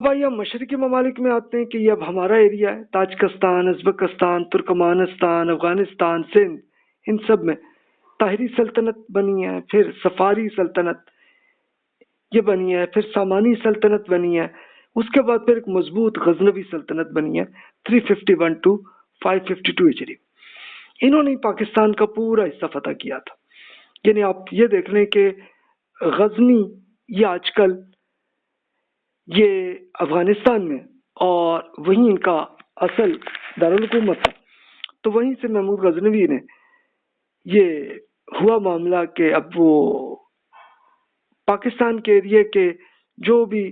بھائی ہم مشرقی ممالک میں آتے ہیں کہ یہ اب ہمارا ایریا ہے، Tajikistan, Uzbekistan, Turkmenistan, Afghanistan, Sindh, ان سب میں طاہری سلطنت بنی ہے، پھر سفاری سلطنت یہ بنی ہے، پھر سامانی سلطنت بنی ہے، اس کے بعد پھر ایک مضبوط غزنوی سلطنت بنی ہے 351 ٹو 552 ہجری۔ انہوں نے پاکستان کا پورا حصہ فتح کیا تھا۔ یعنی آپ یہ دیکھ لیں کہ غزنی یہ آج کل یہ افغانستان میں، اور وہیں ان کا اصل دارالحکومت ہے۔ تو وہیں سے محمود غزنوی نے یہ ہوا معاملہ کہ اب وہ پاکستان کے ایریے کے جو بھی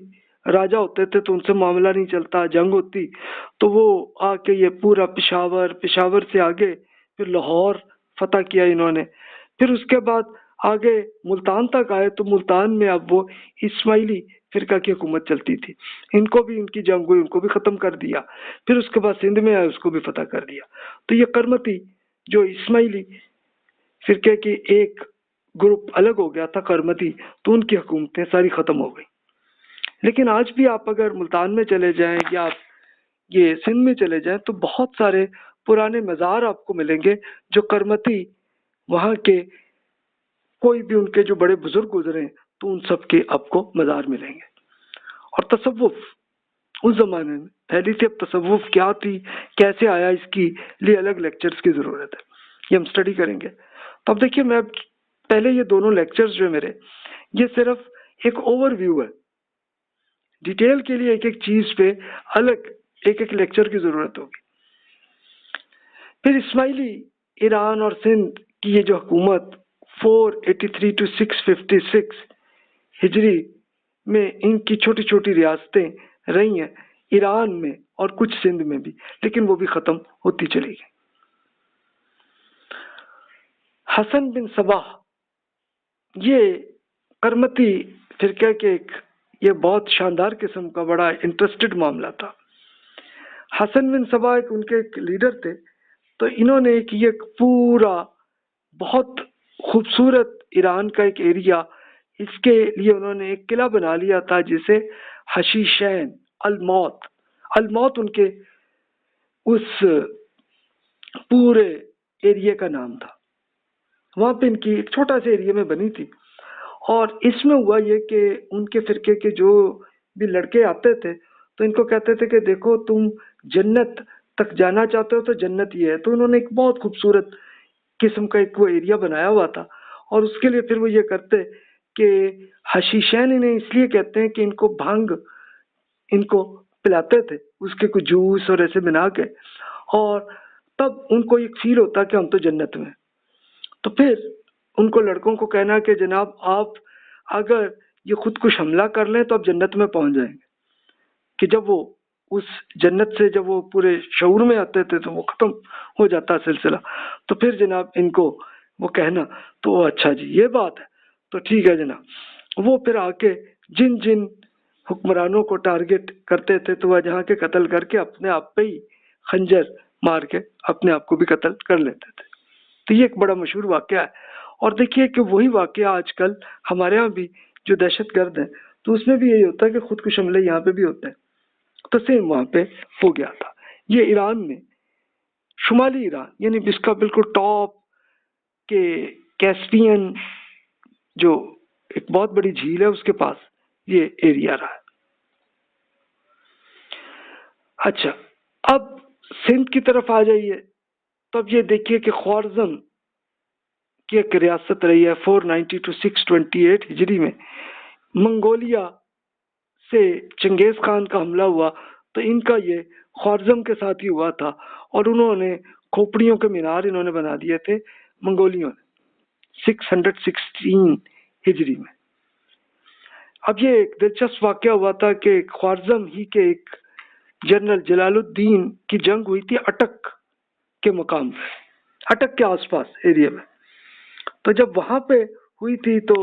راجا ہوتے تھے تو ان سے معاملہ نہیں چلتا، جنگ ہوتی تو وہ آ کے یہ پورا پشاور سے آگے پھر لاہور فتح کیا انہوں نے، پھر اس کے بعد آگے ملتان تک آئے تو ملتان میں اب وہ اسماعیلی فرقہ کی حکومت چلتی تھی، ان کو بھی ان کی جنگ ہوئی، ان کو بھی ختم کر دیا، پھر اس کے بعد سندھ میں آئے اس کو بھی فتح کر دیا۔ تو یہ کرمتی جو اسماعیلی فرقے کی ایک گروپ الگ ہو گیا تھا کرمتی، تو ان کی حکومتیں ساری ختم ہو گئی۔ لیکن آج بھی آپ اگر ملتان میں چلے جائیں یا آپ یہ سندھ میں چلے جائیں تو بہت سارے پرانے مزار آپ کو ملیں گے جو کرمتی وہاں کے کوئی بھی ان کے جو بڑے بزرگ گزرے ہیں تو ان سب کے آپ کو مزار ملیں گے۔ اور تصوف اس زمانے میں پہلی سے اب تصوف کیا تھی، کیسے آیا، اس کی لیے الگ لیکچرز کی ضرورت ہے، یہ ہم سٹڈی کریں گے۔ تو اب دیکھیے میں پہلے یہ دونوں لیکچرز جو میرے یہ صرف ایک اوور ویو ہے، ڈیٹیل کے لیے ایک ایک چیز پہ الگ ایک ایک لیکچر کی ضرورت ہوگی۔ پھر اسماعیلی ایران اور سندھ کی یہ جو حکومت 483 ٹو 656 ہجری میں ان کی چھوٹی چھوٹی ریاستیں رہی ہیں ایران میں اور کچھ سندھ میں بھی، لیکن وہ بھی ختم ہوتی چلی گئی۔ حسن بن صباح یہ کرمتی فرقہ کے ایک یہ بہت شاندار قسم کا بڑا انٹرسٹڈ معاملہ تھا۔ حسن بن صباح ایک ان کے ایک لیڈر تھے، تو انہوں نے ایک یہ پورا بہت خوبصورت ایران کا ایک ایریا، اس کے لیے انہوں نے ایک قلعہ بنا لیا تھا جسے حشیشین الموت، الموت ان کے اس پورے ایریے کا نام تھا۔ وہاں پہ ان کی ایک چھوٹا سے ایریے میں بنی تھی، اور اس میں ہوا یہ کہ ان کے فرقے کے جو بھی لڑکے آتے تھے تو ان کو کہتے تھے کہ دیکھو تم جنت تک جانا چاہتے ہو تو جنت یہ ہے، تو انہوں نے ایک بہت خوبصورت قسم کا ایک وہ ایریا بنایا ہوا تھا، اور اس کے لیے پھر وہ یہ کرتے کہ حشیشین انہیں اس لیے کہتے ہیں کہ ان کو بھنگ ان کو پلاتے تھے، اس کے کچھ جوس اور ایسے بنا کے، اور تب ان کو ایک فیل ہوتا کہ ہم تو جنت میں۔ تو پھر ان کو لڑکوں کو کہنا کہ جناب آپ اگر یہ خود کش حملہ کر لیں تو آپ جنت میں پہنچ جائیں گے، کہ جب وہ اس جنت سے جب وہ پورے شعور میں آتے تھے تو وہ ختم ہو جاتا سلسلہ، تو پھر جناب ان کو وہ کہنا تو اچھا جی یہ بات ہے تو ٹھیک ہے جناب۔ وہ پھر آ کے جن جن حکمرانوں کو ٹارگٹ کرتے تھے تو وہ جہاں کے قتل کر کے اپنے آپ پہ ہی خنجر مار کے اپنے آپ کو بھی قتل کر لیتے تھے۔ تو یہ ایک بڑا مشہور واقعہ ہے، اور دیکھیے کہ وہی واقعہ آج کل ہمارے ہاں بھی جو دہشت گرد ہیں تو اس میں بھی یہی ہوتا ہے کہ خود کش حملے یہاں پہ بھی ہوتے ہیں، تو سیم وہاں پہ ہو گیا تھا۔ یہ ایران میں شمالی ایران یعنی جس کا بالکل ٹاپ کے کیسپین جو ایک بہت بڑی جھیل ہے اس کے پاس یہ ایریا رہا ہے۔ اچھا اب سندھ کی طرف آ جائیے، تو اب یہ دیکھیے کہ خوارزم کی ایک ریاست رہی ہے 490 ٹو 628 ہجری میں، منگولیا سے چنگیز خان کا حملہ ہوا تو ان کا یہ خوارزم کے ساتھ ہی ہوا تھا، اور انہوں نے کھوپڑیوں کے مینار انہوں نے بنا دیے تھے منگولیوں نے 616 ہجری میں۔ اب یہ ایک دلچسپ واقعہ ہوا تھا کہ خوارزم ہی کے ایک جنرل جلال الدین کی جنگ ہوئی تھی اٹک کے مقام پہ، اٹک کے آس پاس ایریا میں، تو جب وہاں پہ ہوئی تھی تو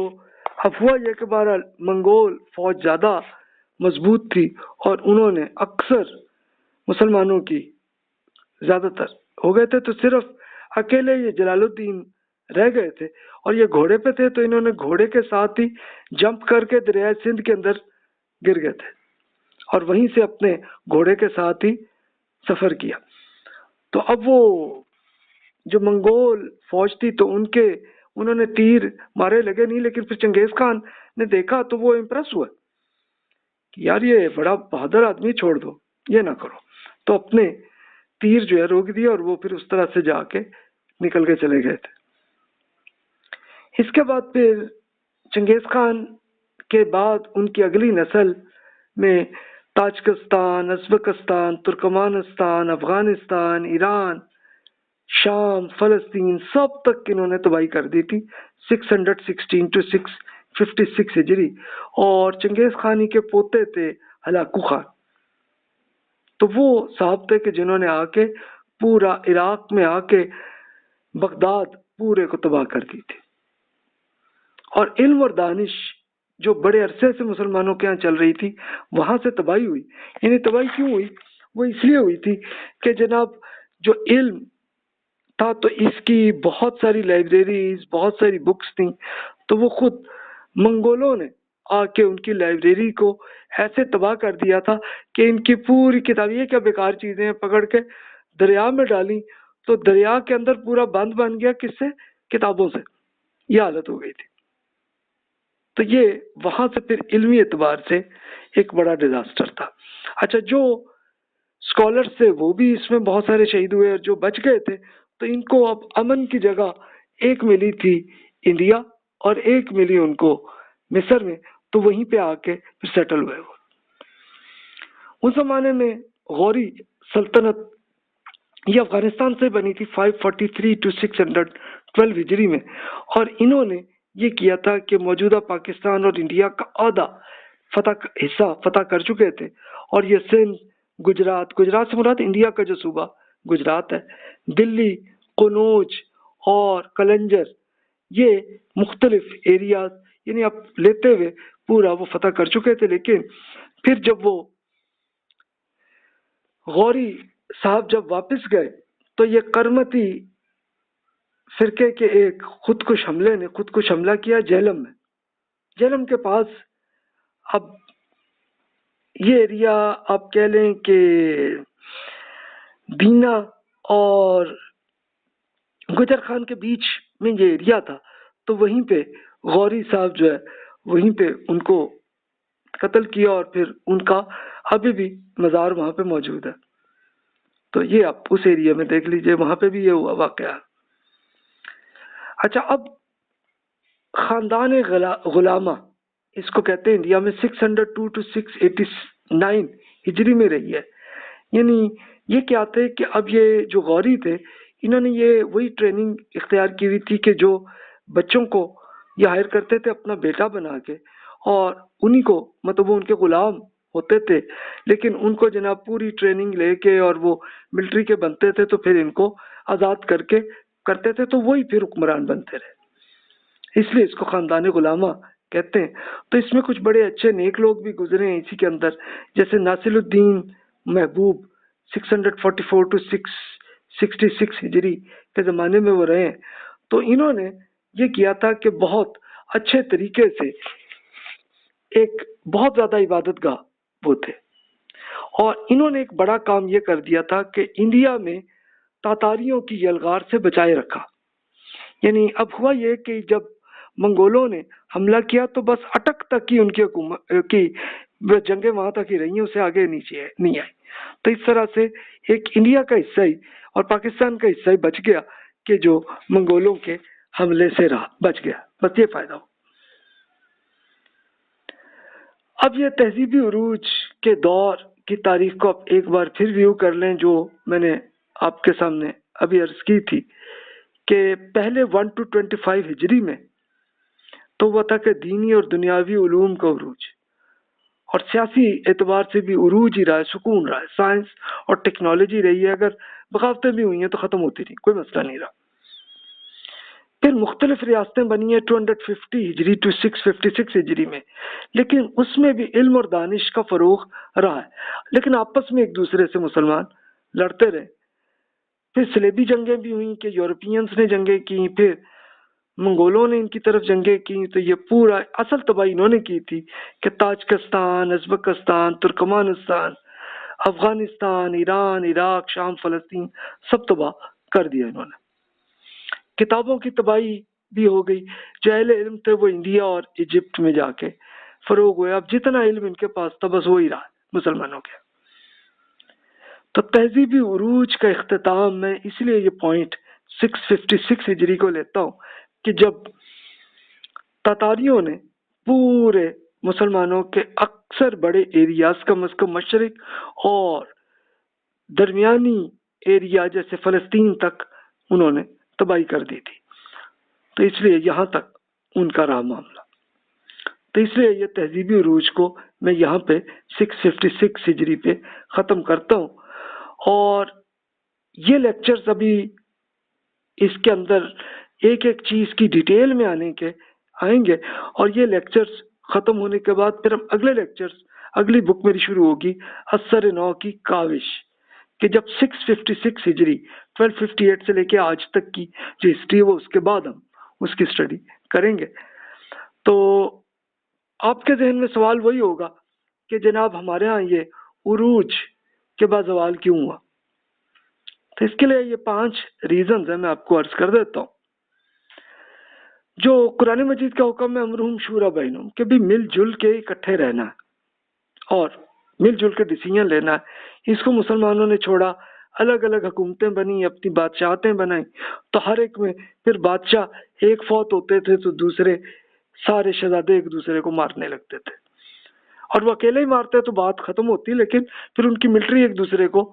اب ہوا یہ کہ بہرحال منگول فوج زیادہ مضبوط تھی اور انہوں نے اکثر مسلمانوں کی زیادہ تر ہو گئے تھے، تو صرف اکیلے یہ جلال الدین رہ گئے تھے، اور یہ گھوڑے پہ تھے تو انہوں نے گھوڑے کے ساتھ ہی جمپ کر کے دریائے سندھ کے اندر گر گئے تھے، اور وہیں سے اپنے گھوڑے کے ساتھ ہی سفر کیا. تو اب وہ جو منگول فوج تھی تو انہوں نے تیر مارے لگے نہیں، لیکن پھر چنگیز خان نے دیکھا تو وہ امپریس ہوا کہ یار یہ بڑا بہادر آدمی، چھوڑ دو، یہ نہ کرو. تو اپنے تیر جو ہے روک دیا اور وہ پھر اس طرح سے جا کے نکل کے چلے گئے تھے. اس کے بعد پھر چنگیز خان کے بعد ان کی اگلی نسل میں Tajikistan, Uzbekistan, Turkmenistan, Afghanistan, Iran, شام، فلسطین، سب تک انہوں نے تباہی کر دی تھی 616 to 656 ہجری. اور چنگیز خانی کے پوتے تھے ہلاکو خان. تو وہ صاحب تھے کہ جنہوں نے آ کے پورا عراق میں آ کے بغداد پورے کو تباہ کر دی تھی. اور علم اور دانش جو بڑے عرصے سے مسلمانوں کے ہاں چل رہی تھی وہاں سے تباہی ہوئی. یعنی تباہی کیوں ہوئی؟ وہ اس لیے ہوئی تھی کہ جناب جو علم تھا تو اس کی بہت ساری لائبریریز، بہت ساری بکس تھیں، تو وہ خود منگولوں نے آ کے ان کی لائبریری کو ایسے تباہ کر دیا تھا کہ ان کی پوری کتاب، یہ کیا بیکار چیزیں ہیں، پکڑ کے دریا میں ڈالی تو دریا کے اندر پورا بند بن گیا. کس سے؟ کتابوں سے. یہ حالت ہو گئی تھی. تو یہ وہاں سے پھر علمی اعتبار سے ایک بڑا ڈیزاسٹر تھا. اچھا، جو اسکالر سے وہ بھی اس میں بہت سارے شہید ہوئے اور جو بچ گئے تھے تو ان کو اب امن کی جگہ ایک ملی تھی انڈیا اور ایک ملی ان کو مصر میں. تو وہیں پہ آ کے پھر سیٹل ہوئے. وہ اس زمانے میں غوری سلطنت یہ افغانستان سے بنی تھی 543 to 612 ہجری میں. اور انہوں نے یہ کیا تھا کہ موجودہ پاکستان اور انڈیا کا آدھا حصہ فتح کر چکے تھے. اور یہ سندھ، گجرات سے مراد انڈیا کا جو صوبہ گجرات ہے، دلی، قنوج اور کلنجر، یہ مختلف ایریاز یعنی اب لیتے ہوئے پورا وہ فتح کر چکے تھے. لیکن پھر جب وہ غوری صاحب جب واپس گئے تو یہ کرمتی فرقے کے ایک خودکش حملے نے خودکش حملہ کیا جہلم میں. جہلم کے پاس اب یہ ایریا آپ کہہ لیں کہ دینا اور گجر خان کے بیچ میں یہ ایریا تھا. تو وہیں پہ غوری صاحب جو ہے وہیں پہ ان کو قتل کیا اور پھر ان کا ابھی بھی مزار وہاں پہ موجود ہے. تو یہ آپ اس ایریا میں دیکھ لیجئے، وہاں پہ بھی یہ ہوا واقعہ. اچھا، اب خاندان غلامہ اس کو کہتے ہیں انڈیا میں 602 to 689 ہجری میں رہی ہے. یعنی یہ کیا تھے کہ اب یہ جو غوری تھے انہوں نے یہ وہی ٹریننگ اختیار کی ہوئی تھی کہ جو بچوں کو یہ ہائر کرتے تھے اپنا بیٹا بنا کے، اور انہی کو مطلب وہ ان کے غلام ہوتے تھے. لیکن ان کو جناب پوری ٹریننگ لے کے اور وہ ملٹری کے بنتے تھے تو پھر ان کو آزاد کر کے کرتے تھے تو وہی پھر حکمران بنتے رہے. اس لیے اس کو خاندان غلامہ کہتے ہیں. تو اس میں کچھ بڑے اچھے نیک لوگ بھی گزرے ہیں اسی کے اندر، جیسے ناصر الدین محبوب 644 to 666 ہجری کے زمانے میں وہ رہے ہیں. تو انہوں نے یہ کیا تھا کہ بہت اچھے طریقے سے ایک بہت زیادہ عبادت گاہ وہ تھے، اور انہوں نے ایک بڑا کام یہ کر دیا تھا کہ انڈیا میں تاتاریوں کی یلغار سے بچائے رکھا. یعنی اب ہوا یہ کہ جب منگولوں نے حملہ کیا تو بس اٹک تک ہی ان کی حکومت کی جنگیں وہاں تک ہی رہی، اسے آگے نیچے نہیں آئی. تو اس طرح سے ایک انڈیا کا حصہ ہی اور پاکستان کا حصہ ہی بچ گیا کہ جو منگولوں کے حملے سے رہا بچ گیا. بس یہ فائدہ ہو. اب یہ تہذیبی عروج کے دور کی تاریخ کو اب ایک بار پھر ویو کر لیں، جو میں نے آپ کے سامنے ابھی عرض کی تھی کہ پہلے 1 to 25 ہجری میں تو وہ تھا کہ دینی اور دنیاوی علوم کا عروج، اور سیاسی اعتبار سے بھی عروج ہی رہا ہے، سکون رہا ہے. سائنس اور ٹیکنالوجی رہی ہے، اگر بغاوتیں بھی ہوئی ہیں تو ختم ہوتی نہیں، کوئی مسئلہ نہیں رہا. پھر مختلف ریاستیں بنی ہیں 250 ہجری to 656 ہجری میں، لیکن اس میں بھی علم اور دانش کا فروغ رہا ہے. لیکن آپس میں ایک دوسرے سے مسلمان لڑتے رہے. پھر صلیبی جنگیں بھی ہوئیں کہ یورپینز نے جنگیں کی، پھر منگولوں نے ان کی طرف جنگیں کی تو یہ پورا اصل تباہی انہوں نے کی تھی کہ Tajikistan, Uzbekistan, Turkmenistan, Afghanistan, Iran, Iraq, شام، فلسطین سب تباہ کر دیا انہوں نے۔ کتابوں کی تباہی بھی ہو گئی، جو اہل علم تھے وہ انڈیا اور ایجپٹ میں جا کے فروغ ہوئے۔ اب جتنا علم ان کے پاس تھا بس وہی رہا مسلمانوں کے۔ تو تہذیبی عروج کا اختتام میں اس لیے یہ پوائنٹ 656 ہجری کو لیتا ہوں کہ جب تاتاریوں نے پورے مسلمانوں کے اکثر بڑے ایریاز کم از کم مشرق اور درمیانی ایریا جیسے فلسطین تک انہوں نے تباہی کر دی تھی، تو اس لیے یہاں تک ان کا رہا معاملہ۔ تو اس لیے یہ تہذیبی عروج کو میں یہاں پہ 656 ہجری پہ ختم کرتا ہوں، اور یہ لیکچرز ابھی اس کے اندر ایک ایک چیز کی ڈیٹیل میں آئیں گے، اور یہ لیکچرز ختم ہونے کے بعد پھر ہم اگلے لیکچرز اگلی بک میری شروع ہوگی اثر نو کی کاوش، کہ جب 656 ہجری 1258 سے لے کے آج تک کی جو ہسٹری ہے وہ اس کے بعد ہم اس کی اسٹڈی کریں گے۔ تو آپ کے ذہن میں سوال وہی ہوگا کہ جناب ہمارے ہاں یہ عروج کے بعد زوال کیوں ہوا؟ تو اس کے لیے یہ 5 ریزنز ہیں، میں آپ کو عرض کر دیتا ہوں۔ جو قرآن مجید کا حکم ہے امرہم شورا بینہم، کہ بھی مل جل کے اکٹھے رہنا ہے اور مل جل کے ڈیسیژن لینا ہے، اس کو مسلمانوں نے چھوڑا، الگ الگ حکومتیں بنی، اپنی بادشاہتیں بنائیں، تو ہر ایک میں پھر بادشاہ ایک فوت ہوتے تھے تو دوسرے سارے شہزادے ایک دوسرے کو مارنے لگتے تھے، اور وہ اکیلے ہی مارتے تو بات ختم ہوتی، لیکن پھر ان کی ملٹری ایک دوسرے کو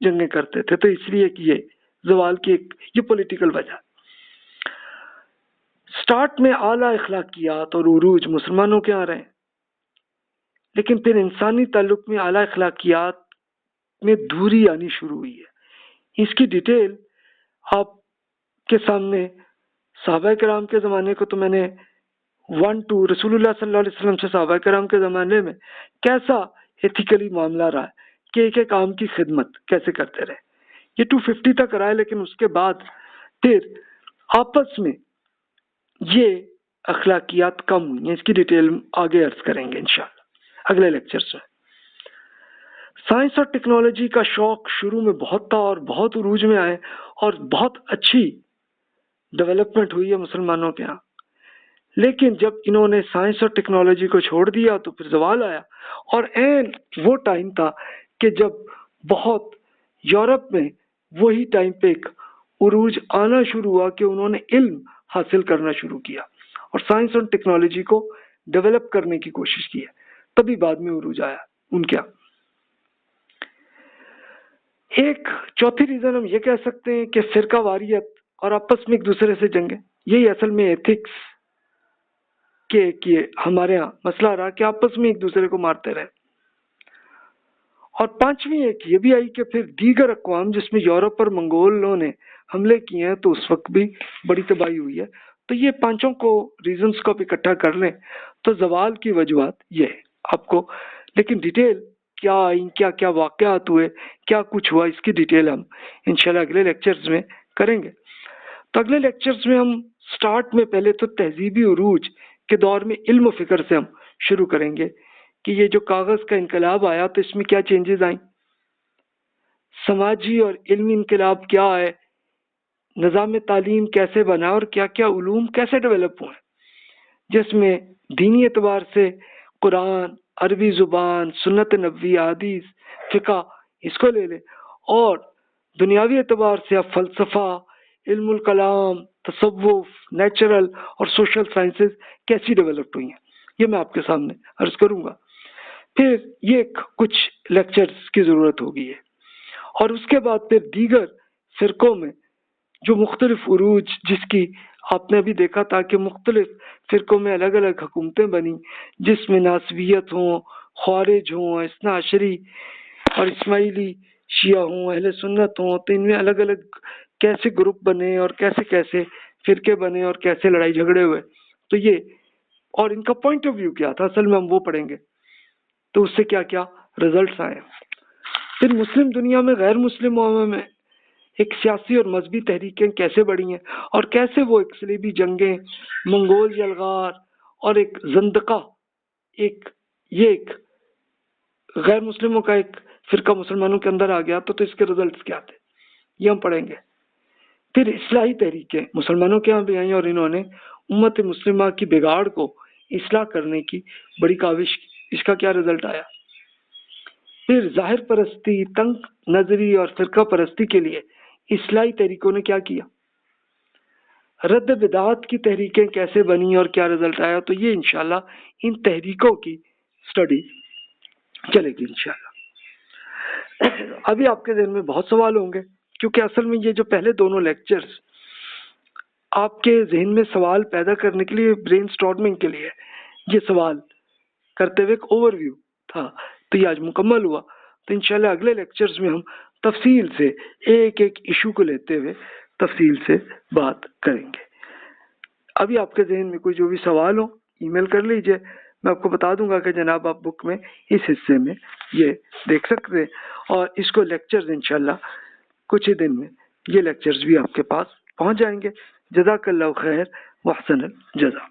جنگیں کرتے تھے۔ تو اس لیے کہ یہ زوال کی یہ پولیٹیکل وجہ۔ سٹارٹ میں اعلیٰ اخلاقیات اور عروج مسلمانوں کے آ رہے ہیں، لیکن پھر انسانی تعلق میں اعلیٰ اخلاقیات میں دوری آنی شروع ہوئی ہے۔ اس کی ڈیٹیل آپ کے سامنے صحابہ کرام کے زمانے کو تو میں نے 1-2 رسول اللہ صلی اللہ علیہ وسلم سے صحابہ کرام کے زمانے میں کیسا ایتھیکلی معاملہ رہا ہے، کہ ایک ایک کام کی خدمت کیسے کرتے رہے، یہ 250 تک رہا ہے، لیکن اس کے بعد پھر آپس میں یہ اخلاقیات کم ہوئی ہیں۔ اس کی ڈیٹیل آگے عرض کریں گے انشاءاللہ اگلے لیکچر سے۔ سائنس اور ٹیکنالوجی کا شوق شروع میں بہت تھا اور بہت عروج میں آئے، اور بہت اچھی ڈیولپمنٹ ہوئی ہے مسلمانوں کے ہاں، لیکن جب انہوں نے سائنس اور ٹیکنالوجی کو چھوڑ دیا تو پھر زوال آیا، اور این وہ ٹائم تھا کہ جب بہت یورپ میں وہی ٹائم پہ ایک عروج آنا شروع ہوا کہ انہوں نے علم حاصل کرنا شروع کیا اور سائنس اور ٹیکنالوجی کو ڈیولپ کرنے کی کوشش کی ہے، تبھی بعد میں عروج آیا ان کے۔ ایک چوتھی ریزن ہم یہ کہہ سکتے ہیں کہ فرقہ واریت اور آپس میں ایک دوسرے سے جنگیں، یہی اصل میں ایتھکس کہ ہمارے ہاں مسئلہ رہا کہ آپس میں ایک دوسرے کو مارتے رہے۔ اور پانچویں ایک یہ بھی آئی کہ پھر دیگر اقوام جس میں یورپ اور منگولوں نے حملے کیے ہیں تو اس وقت بھی بڑی تباہی ہوئی ہے۔ تو یہ پانچوں کو ریزنز کو بھی اکٹھا کر لیں تو زوال کی وجوہات یہ ہے آپ کو، لیکن ڈیٹیل کیا آئی، کیا کیا واقعات ہوئے، کیا کچھ ہوا، اس کی ڈیٹیل ہم انشاءاللہ اگلے لیکچرز میں کریں گے۔ تو اگلے لیکچرز میں ہم سٹارٹ میں پہلے تو تہذیبی عروج کے دور میں علم و فکر سے ہم شروع کریں گے کہ یہ جو کاغذ کا انقلاب آیا تو اس میں کیا چینجز آئیں، سماجی اور علمی انقلاب کیا ہے، نظام تعلیم کیسے بنا اور کیا کیا علوم کیسے ڈیولپ ہوئے، جس میں دینی اعتبار سے قرآن، عربی زبان، سنت نبوی، حدیث، فقہ اس کو لے لیں، اور دنیاوی اعتبار سے اب فلسفہ، علم الکلام، تصوف، نیچرل اور سوشل سائنسز کیسی ڈیولپ ہوئی ہیں، یہ میں آپ کے سامنے عرض کروں گا۔ پھر یہ کچھ لیکچرز کی ضرورت ہوگی ہے، اور اس کے بعد پھر دیگر فرقوں میں جو مختلف عروج، جس کی آپ نے ابھی دیکھا تھا کہ مختلف فرقوں میں الگ الگ حکومتیں بنی، جس میں ناصبیت ہوں، خوارج ہوں، اثنا عشری اور اسماعیلی شیعہ ہوں، اہل سنت ہوں، تو ان میں الگ الگ کیسے گروپ بنے اور کیسے کیسے فرقے بنے اور کیسے لڑائی جھگڑے ہوئے، تو یہ اور ان کا پوائنٹ آف ویو کیا تھا اصل میں ہم وہ پڑھیں گے، تو اس سے کیا کیا رزلٹس آئے۔ پھر مسلم دنیا میں غیر مسلموں میں ایک سیاسی اور مذہبی تحریکیں کیسے بڑھی ہیں اور کیسے وہ ایک صلیبی جنگیں، منگول یلغار اور ایک زندقہ، ایک غیر مسلموں کا ایک فرقہ مسلمانوں کے اندر آ گیا تو اس کے رزلٹس کیا تھے، یہ ہم پڑھیں گے۔ پھر اصلاحی تحریکیں مسلمانوں کے یہاں بھی آئیں اور انہوں نے امت مسلمہ کی بگاڑ کو اصلاح کرنے کی بڑی کاوش کی، اس کا کیا رزلٹ آیا۔ پھر ظاہر پرستی، تنگ نظری اور فرقہ پرستی کے لیے اصلاحی تحریکوں نے کیا کیا، رد بدعات کی تحریکیں کیسے بنی اور کیا رزلٹ آیا، تو یہ انشاءاللہ ان تحریکوں کی سٹڈی چلے گی انشاءاللہ۔ ابھی آپ کے ذہن میں بہت سوال ہوں گے، کیونکہ اصل میں یہ جو پہلے دونوں لیکچرز آپ کے ذہن میں سوال پیدا کرنے کے لیے، برین سٹارمنگ کے لیے، یہ سوال کرتے ہوئے ایک اوور ویو تھا، تو یہ آج مکمل ہوا۔ تو انشاءاللہ اگلے لیکچرز میں ہم تفصیل سے ایک ایک ایشو کو لیتے ہوئے تفصیل سے بات کریں گے۔ ابھی آپ کے ذہن میں کوئی جو بھی سوال ہو ای میل کر لیجئے، میں آپ کو بتا دوں گا کہ جناب آپ بک میں اس حصے میں یہ دیکھ سکتے ہیں، اور اس کو لیکچرز انشاءاللہ کچھ ہی دن میں یہ لیکچرز بھی آپ کے پاس پہنچ جائیں گے۔ جزاک اللہ خیر واحسن الجزا۔